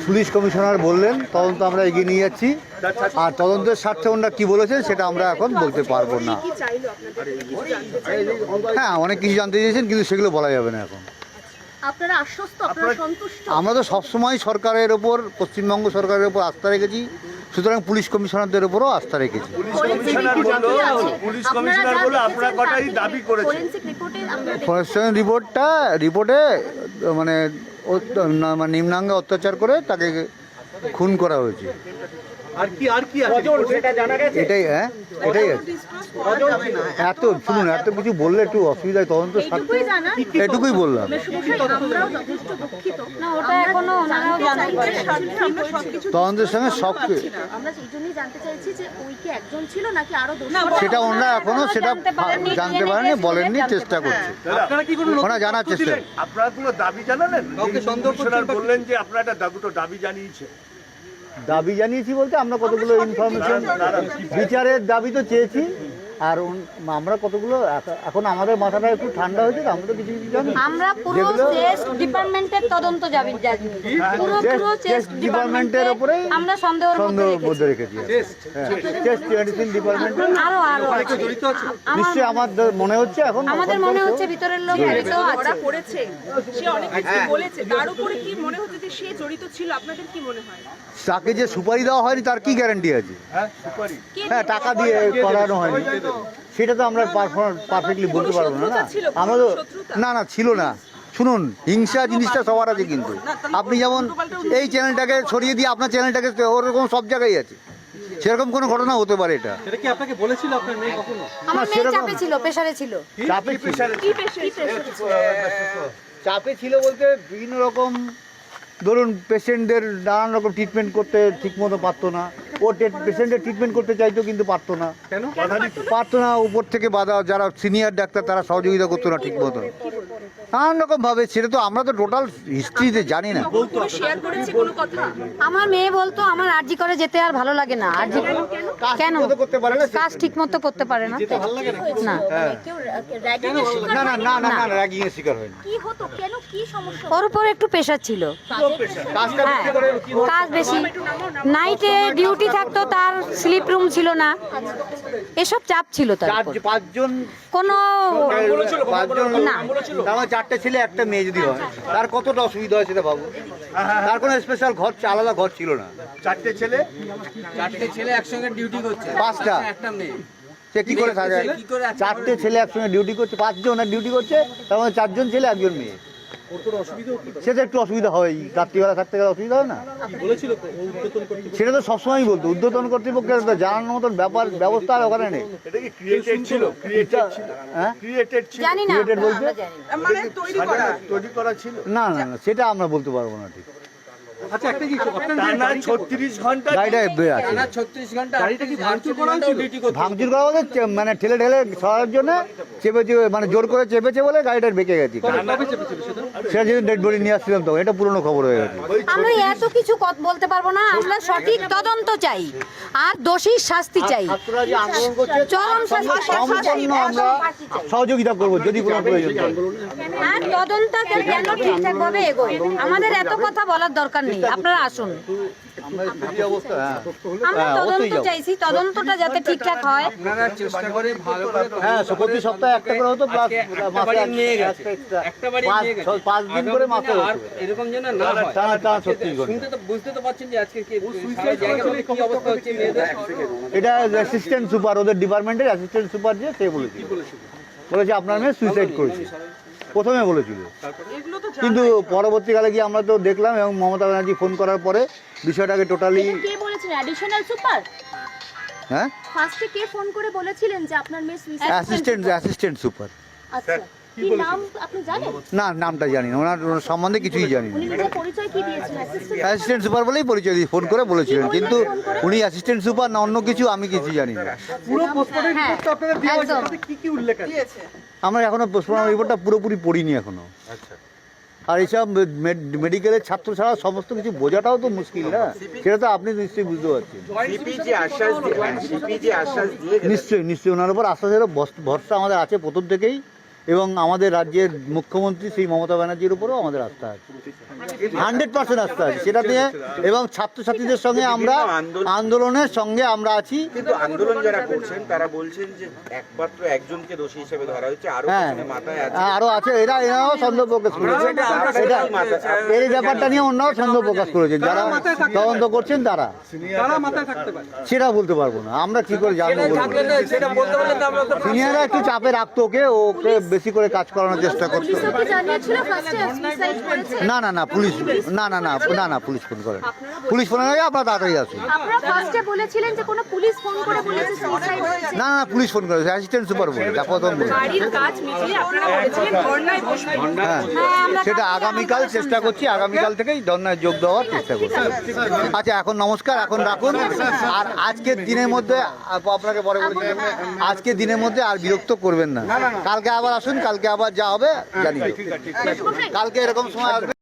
Police commissioner বললেন তদন্ত আমরা এগিয়ে নিয়ে যাচ্ছি, আর তদন্তের স্বার্থে ওনারা কি বলেছেন সেটা আমরা এখন বলতে পারবো না। হ্যাঁ, অনেক কিছু জানতে চেয়েছেন, কিন্তু সেগুলো বলা যাবে না এখন। আপনারা আশ্বস্ত, আপনারা সন্তুষ্ট? আমরা তো সবসময় সরকারের ওপর, পশ্চিমবঙ্গ সরকারের ওপর আস্থা রেখেছি, সুতরাং পুলিশ কমিশনারদের ওপরও আস্থা রেখেছি। ফরেস্ট রিপোর্টে মানে নিম্নাঙ্গে অত্যাচার করে তাকে খুন করা হয়েছে। এটাই এটাই আছে। এত শুনুন, এত কিছু বললে একটু অসুবিধায়, তদন্ত এটুকুই বললাম। তদন্তের সঙ্গে সব সেটা ওনারা এখনো সেটা জানতে পারেনি, বলেননি, চেষ্টা করছে, ওনারা জানার চেষ্টা। আপনারা কোনো দাবি জানালেন? বললেন যে আপনারা একটা দাবি জানিয়েছে। দাবি জানিয়েছি বলতে আমরা কতগুলো ইনফরমেশন, বিচারের দাবি তো চেয়েছি, আর আমরা কতগুলো এখন আমাদের মাথাটা একটু ঠান্ডা হয়েছে, আমরা তো কিছু জানি। আমরা পুরো চেস্ট ডিপার্টমেন্টের তদন্ত জানি, পুরো চেস্ট ডিপার্টমেন্টের উপরে আমরা সন্দেহের মধ্যে রেখেছি। চেস্ট মেডিসিন ডিপার্টমেন্ট আরো নিশ্চয়ই আমাদের মনে হচ্ছে, এখন আমাদের মনে হচ্ছে ভিতরের লোক জড়িত আছে, করেছে, সে অনেক কিছু বলেছে, তার উপরে কি মনে হচ্ছে যে সে জড়িত ছিল? আপনাদের কি মনে হয়? তাকে যে সুপারি দেওয়া হয়নি তার কি গ্যারান্টি আছে? হ্যাঁ, টাকা দিয়ে করানো হয়নি সেটা তো আমরা পারফেক্টলি বলতে পারবো না। আমরা তো না ছিল না। শুনুন, হিংসা জিনিসটা সবার আছে, কিন্তু আপনি যেমন এই চ্যানেলটাকে ছড়িয়ে দিয়ে আপনার চ্যানেলটাকে, ওরকম সব জায়গায় আছে, সেরকম কোনো ঘটনা হতে পারে। এটা কি আপনাকে বলেছিল আপনার মেয়ে কখনো? আমার মেয়ে চাপে ছিল, প্রেসারে ছিল। চাপে ছিল বলতে বিভিন্ন রকম, ধরুন পেশেন্টদের নানান রকম ট্রিটমেন্ট করতে ঠিকমতো পারতো না। ও পেশেন্টের ট্রিটমেন্ট করতে চাইতো কিন্তু পারতো না। কেন পারতো না? উপর থেকে বাধা, যারা সিনিয়র ডাক্তার তারা সহযোগিতা করতো না ঠিকমতো, নানান রকম ভাবে। সেটা তো আমরা তো টোটাল হিস্ট্রিতে জানি না। আমার মেয়ে বলতো আমার আরজি করে যেতে আর ভালো লাগে না। আরজি কেন করতে পারে না, কাজ ঠিক মতো করতে পারে না, না না না না না, র্যাগিং এর শিকার হয়নি। কি হতো, কেন, কি সমস্যা? ওর উপর একটু প্রেসার ছিল, কাজ বেশি, নাইটে ডিউটি থাকতো, তার স্লিপ রুম ছিল না, এসব চাপ ছিল তার। পাঁচজন কোনো না, আমার চারটে ছেলে একটা মেয়ে যদি হয় তার কতটা অসুবিধা হয় সেটা ভাবো। তার কোনো স্পেশাল ঘর, আলাদা ঘর ছিল না। চারটে ছেলে একসঙ্গে ডিউটি করছে, পাঁচটা, একটা মেয়ে, সে কি করে থাকে? চারটে ছেলে একসঙ্গে ডিউটি করছে, পাঁচজন ডিউটি করছে, তার মধ্যে চারজন ছেলে একজন মেয়ে। সেটা একটু অসুবিধা হয়, রাত্রিবেলা থাকতে গেলে অসুবিধা হয় না? সেটা তো সবসময় বলতো, উদ্বোধন কর্তৃপক্ষের জানানোর মতন ব্যাপার ব্যবস্থা আর ওখানে নেই। না না না, সেটা আমরা বলতে পারবো না ঠিক। আচ্ছা, একটা কি টানা 36 ঘন্টা গাড়িটা আছে, 36 ঘন্টা গাড়িটা কি ভাঙচুর করা হয়েছিল? ভাঙচুর করা হচ্ছে, মানে ঠেলে সরার জন্য চেপে মানে জোর করে চেপেছে বলে গাড়িটা বেঁকে গেছে। সেটা যদি ডেড বডি নিয়ে আসছিলাম, তো এটা পুরনো খবর হয়ে গেছে। আমরা এত কিছু বলতে পারবো না, আমরা সঠিক তদন্ত চাই আর দোষীর শাস্তি চাই, চরম শাস্তি। আমরা সহযোগিতা করবো যদি কোনো প্রয়োজন হয়। আর তদন্ত যেন ঠিকঠাক ভাবে এগোয়, আমাদের এত কথা বলার দরকার নেই, আপনারা আসুন। আমরা তদন্ত চাইছি, তদন্তটা যাতে ঠিকঠাক হয়। আপনারা চেষ্টা করে ভালো করে, হ্যাঁ, প্রতি সপ্তাহে একটা করে হতো, প্লাস একটা বাড়ি নিয়ে গেছে, 5 দিন করে মাসে হতো। এরকম যেন না হয়, টানা 36 ঘন্টা। শুনতে তো বুঝতে তো পারছেন যে আজকে কি কি অবস্থা হচ্ছে মেয়েদের। এটা অ্যাসিস্ট্যান্ট সুপার, ওদের ডিপার্টমেন্টের অ্যাসিস্ট্যান্ট সুপার যে সে বলেছে আপনার মেয়ে সুইসাইড করেছে, প্রথমে বলেছিল। কিন্তু পরবর্তীকালে গিয়ে আমরা তো দেখলাম, এবং মমতা ব্যানার্জি ফোন করার পরে বিষয়টাকে টোটালি। কে বলেছেন? Additional super? হ্যাঁ, ফার্স্টে কে ফোন করে বলেছিলেন যে আপনার মেয়ে সুইসাইড? Assistant super. আচ্ছা, কি নাম আপনি জানেন? না, নামটা জানি না, ওনার সম্বন্ধে কিছুই জানি না। উনি নিজের পরিচয় কি দিয়েছেন? অ্যাসিস্ট্যান্ট সুপার বলেই পরিচয় দিয়ে ফোন করে বলেছিলেন, কিন্তু উনি অ্যাসিস্ট্যান্ট সুপার না অন্য কিছু আমি কিছু জানি না। পুরো পোস্টমর্টম রিপোর্টটা আপনাদের দেওয়া হয়েছে, তাতে কি কি উল্লেখ আছে? আমরা এখনো পোস্টমর্টম রিপোর্টটা পুরোপুরি পড়িনি এখনো। আচ্ছা, আর এইসব মেডিকেলের ছাত্র ছাড়া সমস্ত কিছু বোঝাটাও তো মুশকিল না, সেটা তো আপনি নিশ্চয়ই বুঝতে পারছেন। নিশ্চয়ই ওনার উপর আশ্বাসের ভরসা আমাদের আছে প্রথম থেকেই, এবং আমাদের রাজ্যের মুখ্যমন্ত্রী শ্রী মমতা ব্যানার্জির উপরেও আমাদের আস্থা আছে, 100% আস্থা আছে সেটা নিয়ে। এবং ছাত্রছাত্রীদের সঙ্গে আমরা আন্দোলনের সঙ্গে আমরা আছি। কিন্তু আন্দোলন যারা করছেন তারা বলছেন যে একমাত্র একজনকে দোষী হিসেবে ধরা হচ্ছে, আরো হ্যাঁ পেছনে মাথায় আছে। আরও আছে, এরাও সন্দেহ প্রকাশ করেছে এই ব্যাপারটা নিয়ে, অন্যরাও সন্দেহ প্রকাশ করেছেন, যারা তদন্ত করছেন তারা। তারা মাথায় থাকতে পারে সেটা বলতে পারবো না, আমরা কি করে জানবো? সেটা বলতে পারলে তো আমরা তো সিনিয়ররা একটু চাপে রাখতো ওকে, ওকে বেশি করে কাজ করানোর চেষ্টা করতো। না না না পুলিশ না না না না না পুলিশ ফোন করেন, পুলিশ ফোন হয়ে আপনার তাড়াতাড়ি আসুন। আপনারা ফার্স্টে বলেছিলেন যে কোনো পুলিশ ফোন করে বলেছে সুইসাইড হয়েছে। না না পুলিশ ফোন করেছে, অ্যাসিস্ট্যান্ট সুপার বলে প্রথম বলে। বাড়ির কাজ মিটিয়ে আপনারা বলেছিলেন ধর্নায় বসবেন। হ্যাঁ সেটা আগামীকাল চেষ্টা করছি, আগামীকাল থেকেই ধর্নায় যোগ দেওয়ার চেষ্টা করছি। আচ্ছা এখন নমস্কার, এখন রাখুন। আর আজকের দিনের মধ্যে আপনাকে পরে বলছি, আজকের দিনের মধ্যে আর বিরক্ত করবেন না, কালকে আবার আসুন, কালকে আবার যা হবে জানিয়ে দেব। কালকে এরকম সময় আসবে।